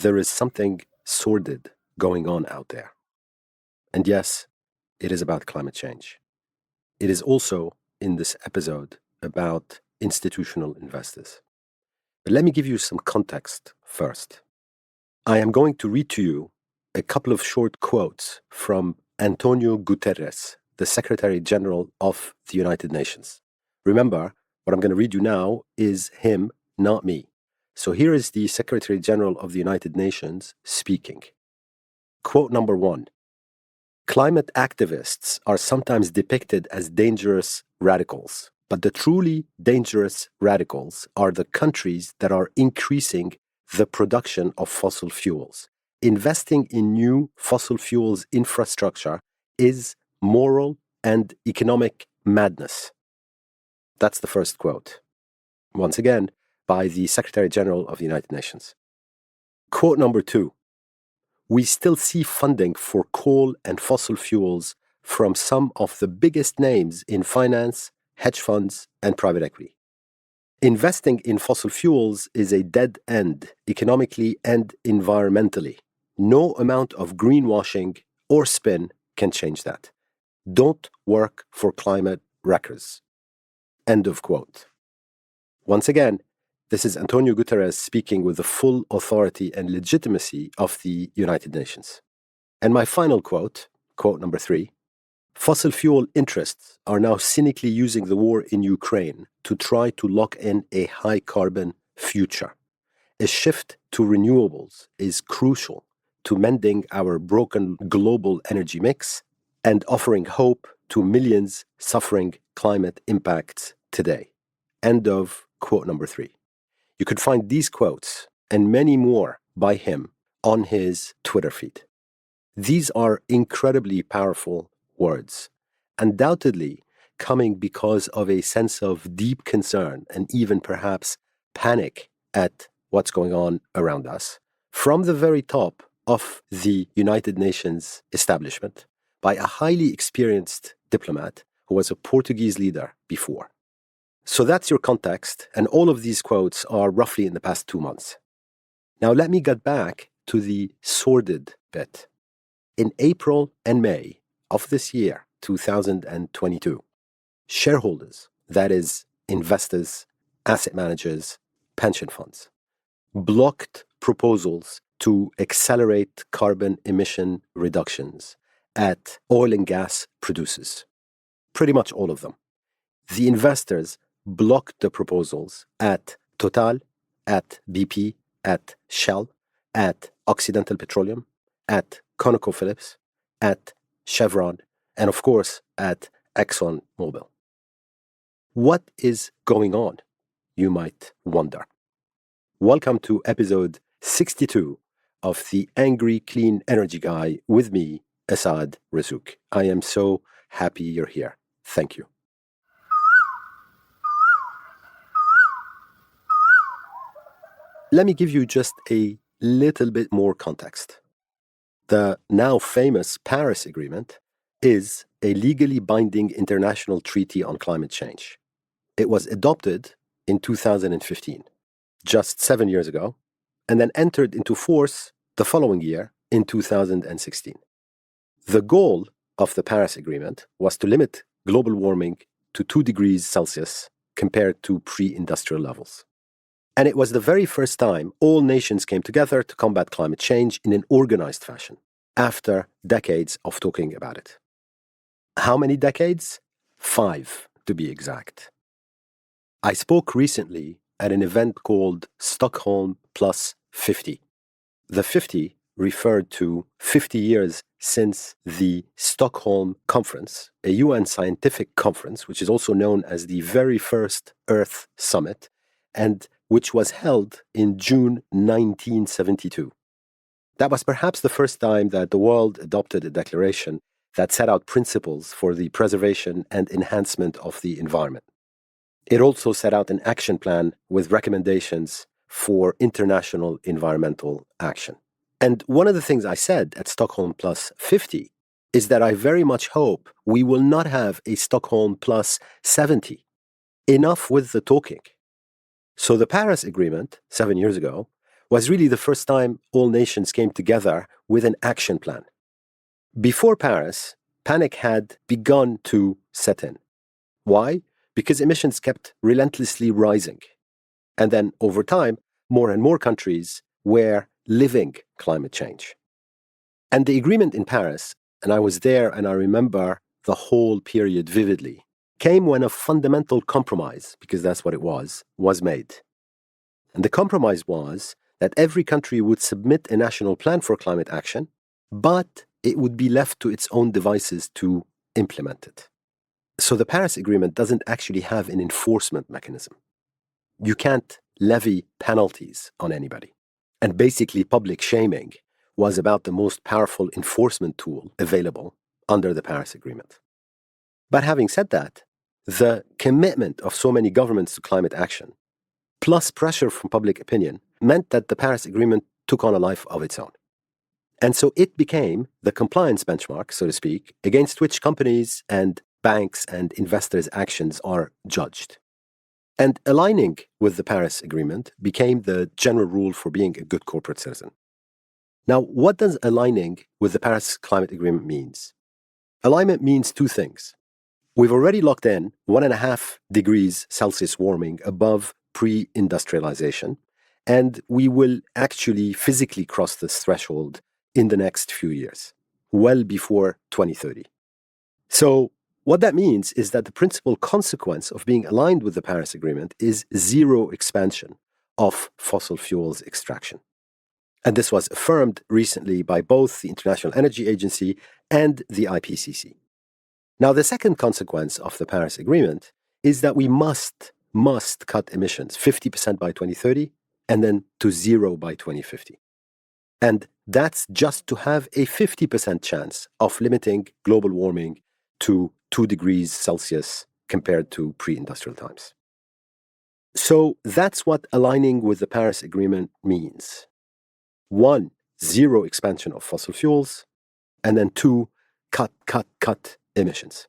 there is something sordid going on out there. And yes, it is about climate change. It is also, in this episode, about institutional investors. But let me give you some context first. I am going to read to you a couple of short quotes from Antonio Guterres, the Secretary General of the United Nations. Remember, what I'm going to read you now is him, not me. So here is the Secretary General of the United Nations speaking. Quote number 1. Climate activists are sometimes depicted as dangerous radicals, but the truly dangerous radicals are the countries that are increasing the production of fossil fuels. Investing in new fossil fuels infrastructure is moral and economic madness. That's the first quote. Once again, by the Secretary General of the United Nations. Quote number 2. We still see funding for coal and fossil fuels from some of the biggest names in finance, hedge funds, and private equity. Investing in fossil fuels is a dead end, economically and environmentally. No amount of greenwashing or spin can change that. Don't work for climate wreckers. End of quote. Once again, this is Antonio Guterres speaking with the full authority and legitimacy of the United Nations. And my final quote, quote number 3, fossil fuel interests are now cynically using the war in Ukraine to try to lock in a high-carbon future. A shift to renewables is crucial to mending our broken global energy mix and offering hope to millions suffering climate impacts today. End of quote number 3. You could find these quotes and many more by him on his Twitter feed. These are incredibly powerful words, undoubtedly coming because of a sense of deep concern and even perhaps panic at what's going on around us from the very top of the United Nations establishment by a highly experienced diplomat who was a Portuguese leader before. So that's your context, and all of these quotes are roughly in the past 2 months. Now let me get back to the sordid bit. In April and May of this year, 2022, shareholders, that is, investors, asset managers, pension funds, blocked proposals to accelerate carbon emission reductions at oil and gas producers. Pretty much all of them. The investors blocked the proposals at Total, at BP, at Shell, at Occidental Petroleum, at ConocoPhillips, at Chevron, and of course at ExxonMobil. What is going on, you might wonder? Welcome to episode 62 of The Angry Clean Energy Guy with me, Asad Razouk. I am so happy you're here. Thank you. Let me give you just a little bit more context. The now famous Paris Agreement is a legally binding international treaty on climate change. It was adopted in 2015, just 7 years ago, and then entered into force the following year in 2016. The goal of the Paris Agreement was to limit global warming to 2 degrees Celsius compared to pre-industrial levels. And it was the very first time all nations came together to combat climate change in an organized fashion, after decades of talking about it. How many decades? 5, to be exact. I spoke recently at an event called Stockholm Plus 50. The 50 referred to 50 years since the Stockholm Conference, a UN scientific conference, which is also known as the very first Earth Summit, and which was held in June 1972. That was perhaps the first time that the world adopted a declaration that set out principles for the preservation and enhancement of the environment. It also set out an action plan with recommendations for international environmental action. And one of the things I said at Stockholm Plus 50 is that I very much hope we will not have a Stockholm Plus 70. Enough with the talking. So the Paris Agreement, 7 years ago, was really the first time all nations came together with an action plan. Before Paris, panic had begun to set in. Why? Because emissions kept relentlessly rising. And then over time, more and more countries were living climate change. And the agreement in Paris, and I was there and I remember the whole period vividly, came when a fundamental compromise, because that's what it was made. And the compromise was that every country would submit a national plan for climate action, but it would be left to its own devices to implement it. So the Paris Agreement doesn't actually have an enforcement mechanism. You can't levy penalties on anybody. And basically, public shaming was about the most powerful enforcement tool available under the Paris Agreement. But having said that, the commitment of so many governments to climate action, plus pressure from public opinion, meant that the Paris Agreement took on a life of its own. And so it became the compliance benchmark, so to speak, against which companies and banks and investors' actions are judged. And aligning with the Paris Agreement became the general rule for being a good corporate citizen. Now, what does aligning with the Paris Climate Agreement means? Alignment means two things. We've already locked in 1.5 degrees Celsius warming above pre-industrialization, and we will actually physically cross this threshold in the next few years, well before 2030. So what that means is that the principal consequence of being aligned with the Paris Agreement is zero expansion of fossil fuels extraction. And this was affirmed recently by both the International Energy Agency and the IPCC. Now, the second consequence of the Paris Agreement is that we must cut emissions 50% by 2030 and then to zero by 2050. And that's just to have a 50% chance of limiting global warming to 2 degrees Celsius compared to pre-industrial times. So that's what aligning with the Paris Agreement means. 1, zero expansion of fossil fuels, and then 2, cut emissions.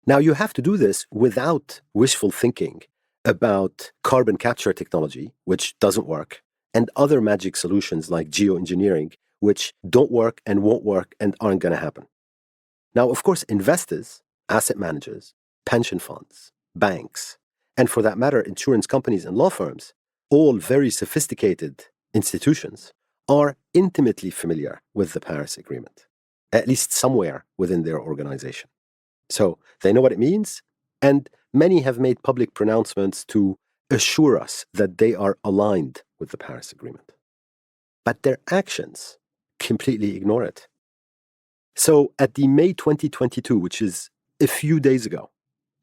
Now, you have to do this without wishful thinking about carbon capture technology, which doesn't work, and other magic solutions like geoengineering, which don't work and won't work and aren't going to happen. Now, of course, investors, asset managers, pension funds, banks, and for that matter, insurance companies and law firms, all very sophisticated institutions, are intimately familiar with the Paris Agreement, at least somewhere within their organization. So they know what it means, and many have made public pronouncements to assure us that they are aligned with the Paris Agreement. But their actions completely ignore it. So at the May 2022, which is a few days ago,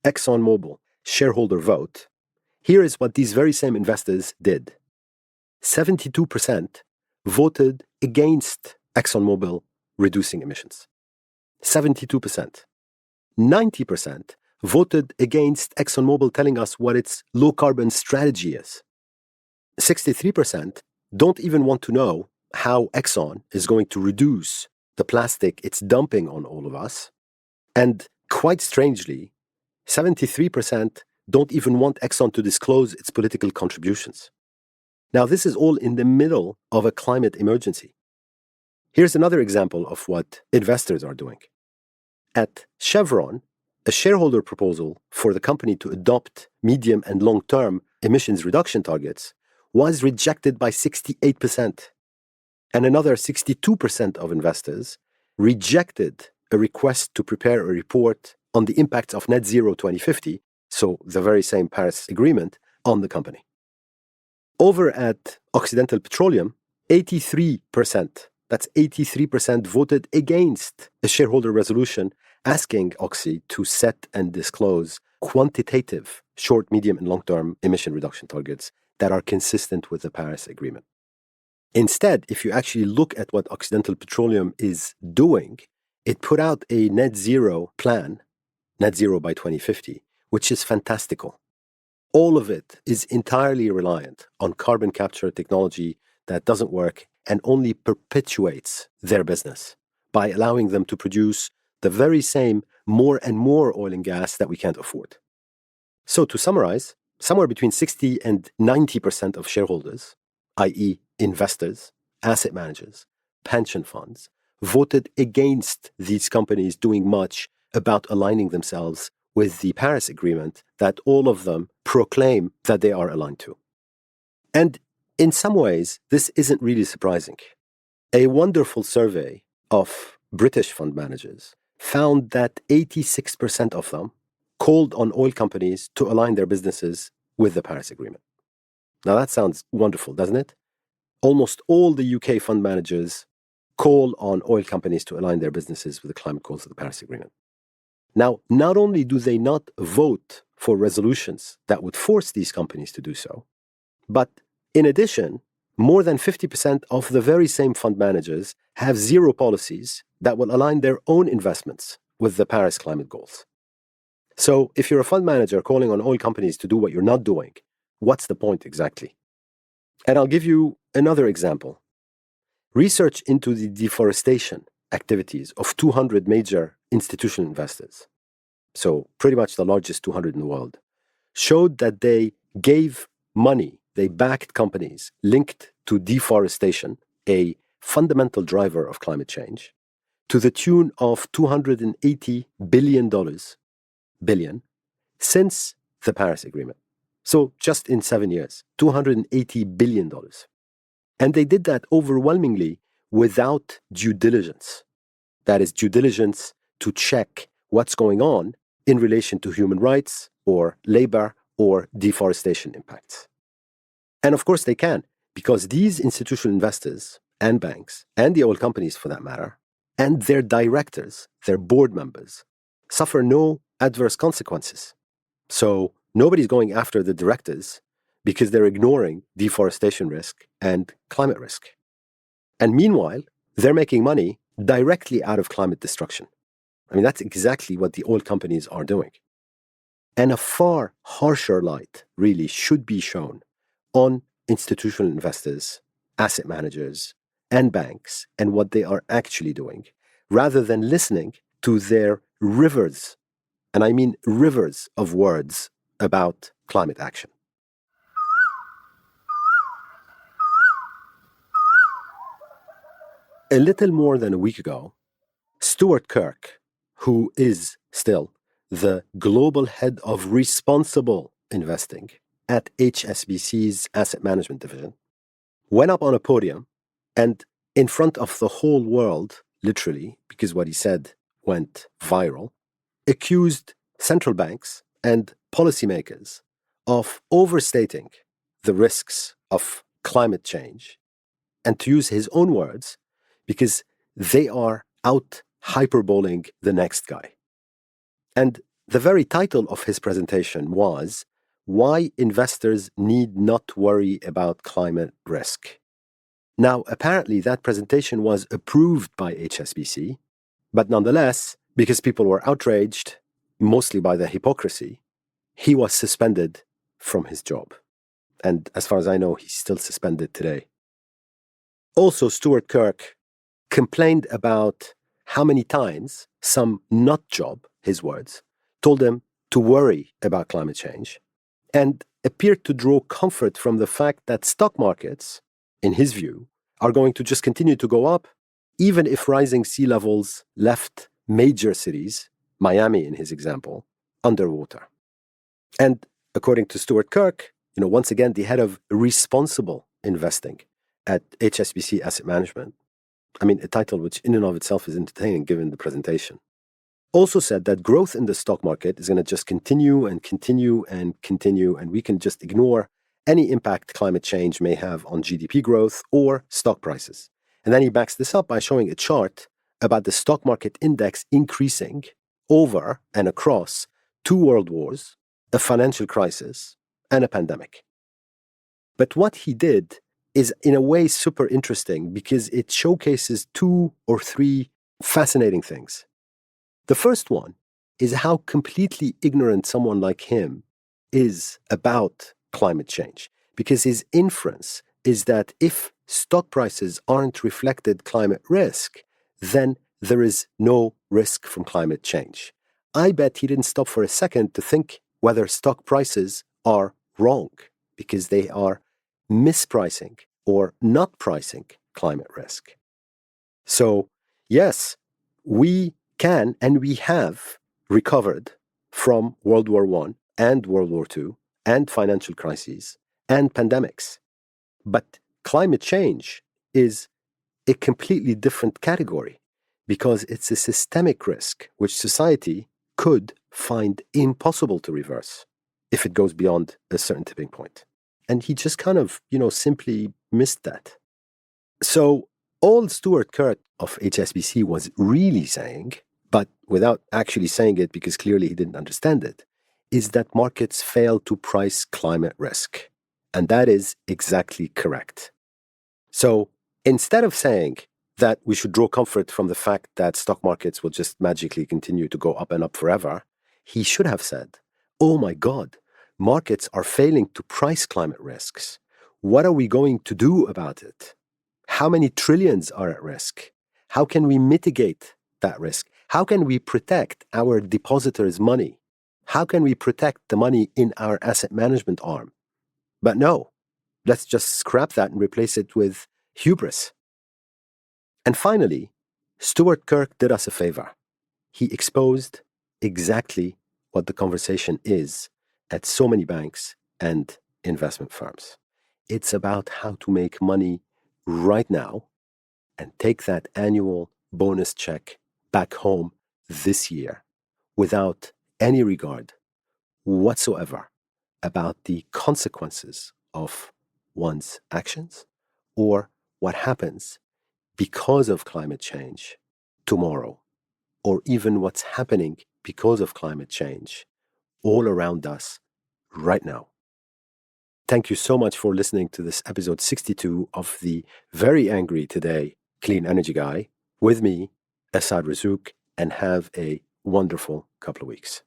ExxonMobil shareholder vote, here is what these very same investors did. 72% voted against ExxonMobil reducing emissions. 72%. 90% voted against ExxonMobil telling us what its low-carbon strategy is. 63% don't even want to know how Exxon is going to reduce the plastic it's dumping on all of us. And quite strangely, 73% don't even want Exxon to disclose its political contributions. Now, this is all in the middle of a climate emergency. Here's another example of what investors are doing. At Chevron, a shareholder proposal for the company to adopt medium and long-term emissions reduction targets was rejected by 68%. And another 62% of investors rejected a request to prepare a report on the impacts of net zero 2050, so the very same Paris Agreement, on the company. Over at Occidental Petroleum, 83%, that's 83% voted against a shareholder resolution asking Oxy to set and disclose quantitative short, medium, and long-term emission reduction targets that are consistent with the Paris Agreement. Instead, if you actually look at what Occidental Petroleum is doing, it put out a net zero plan, net zero by 2050, which is fantastical. All of it is entirely reliant on carbon capture technology that doesn't work and only perpetuates their business by allowing them to produce the very same more and more oil and gas that we can't afford. So to summarize, somewhere between 60 and 90% of shareholders, i.e. investors, asset managers, pension funds voted against these companies doing much about aligning themselves with the Paris Agreement that all of them proclaim that they are aligned to. And in some ways, this isn't really surprising. A wonderful survey of British fund managers found that 86% of them called on oil companies to align their businesses with the Paris Agreement. Now that sounds wonderful, doesn't it? Almost all the UK fund managers call on oil companies to align their businesses with the climate goals of the Paris Agreement. Now, not only do they not vote for resolutions that would force these companies to do so, but in addition, more than 50% of the very same fund managers have zero policies that will align their own investments with the Paris climate goals. So if you're a fund manager calling on oil companies to do what you're not doing, what's the point exactly? And I'll give you another example. Research into the deforestation activities of 200 major institutional investors, so pretty much the largest 200 in the world, showed that they gave money, they backed companies linked to deforestation, a fundamental driver of climate change, to the tune of $280 billion since the Paris Agreement. So just in 7 years, $280 billion. And they did that overwhelmingly without due diligence. That is, due diligence to check what's going on in relation to human rights or labor or deforestation impacts. And of course they can, because these institutional investors and banks, and the oil companies for that matter, and their directors, their board members, suffer no adverse consequences. So nobody's going after the directors because they're ignoring deforestation risk and climate risk. And meanwhile, they're making money directly out of climate destruction. I mean, that's exactly what the oil companies are doing. And a far harsher light really should be shown on institutional investors, asset managers, and banks and what they are actually doing, rather than listening to their rivers, and I mean rivers of words about climate action. A little more than a week ago, Stuart Kirk, who is still the global head of responsible investing at HSBC's asset management division, went up on a podium and in front of the whole world, literally, because what he said went viral, accused central banks and policymakers of overstating the risks of climate change, and to use his own words, because they are out hyperboling the next guy. And the very title of his presentation was Why Investors Need Not Worry About Climate Risk. Now, apparently that presentation was approved by HSBC, but nonetheless, because people were outraged, mostly by the hypocrisy, he was suspended from his job. And as far as I know, he's still suspended today. Also, Stuart Kirk complained about how many times some nut job, his words, told him to worry about climate change, and appeared to draw comfort from the fact that stock markets, in his view, are going to just continue to go up, even if rising sea levels left major cities, Miami in his example, underwater. And according to Stuart Kirk, once again, the head of responsible investing at HSBC Asset Management, I mean, a title which in and of itself is entertaining given the presentation, also said that growth in the stock market is going to just continue and continue and continue, and we can just ignore any impact climate change may have on GDP growth or stock prices. And then he backs this up by showing a chart about the stock market index increasing over and across 2 world wars, a financial crisis, and a pandemic. But what he did is in a way super interesting because it showcases 2 or 3 fascinating things. The first one is how completely ignorant someone like him is about climate change, because his inference is that if stock prices aren't reflected climate risk, then there is no risk from climate change. I bet he didn't stop for a second to think whether stock prices are wrong, because they are mispricing or not pricing climate risk. So, yes, we can and we have recovered from World War I and World War II and financial crises and pandemics. But climate change is a completely different category because it's a systemic risk which society could find impossible to reverse if it goes beyond a certain tipping point. And he just kind of, simply missed that. So all Stuart Kirk of HSBC was really saying, but without actually saying it because clearly he didn't understand it, is that markets fail to price climate risk. And that is exactly correct. So instead of saying that we should draw comfort from the fact that stock markets will just magically continue to go up and up forever, he should have said, oh my God, markets are failing to price climate risks. What are we going to do about it? How many trillions are at risk? How can we mitigate that risk? How can we protect our depositors' money? How can we protect the money in our asset management arm? But no, let's just scrap that and replace it with hubris. And finally, Stuart Kirk did us a favor. He exposed exactly what the conversation is at so many banks and investment firms. It's about how to make money right now and take that annual bonus check back home this year without any regard whatsoever about the consequences of one's actions or what happens because of climate change tomorrow, or even what's happening because of climate change all around us right now. Thank you so much for listening to this episode 62 of the Very Angry Today Clean Energy Guy with me, Asad Razouk, and have a wonderful couple of weeks.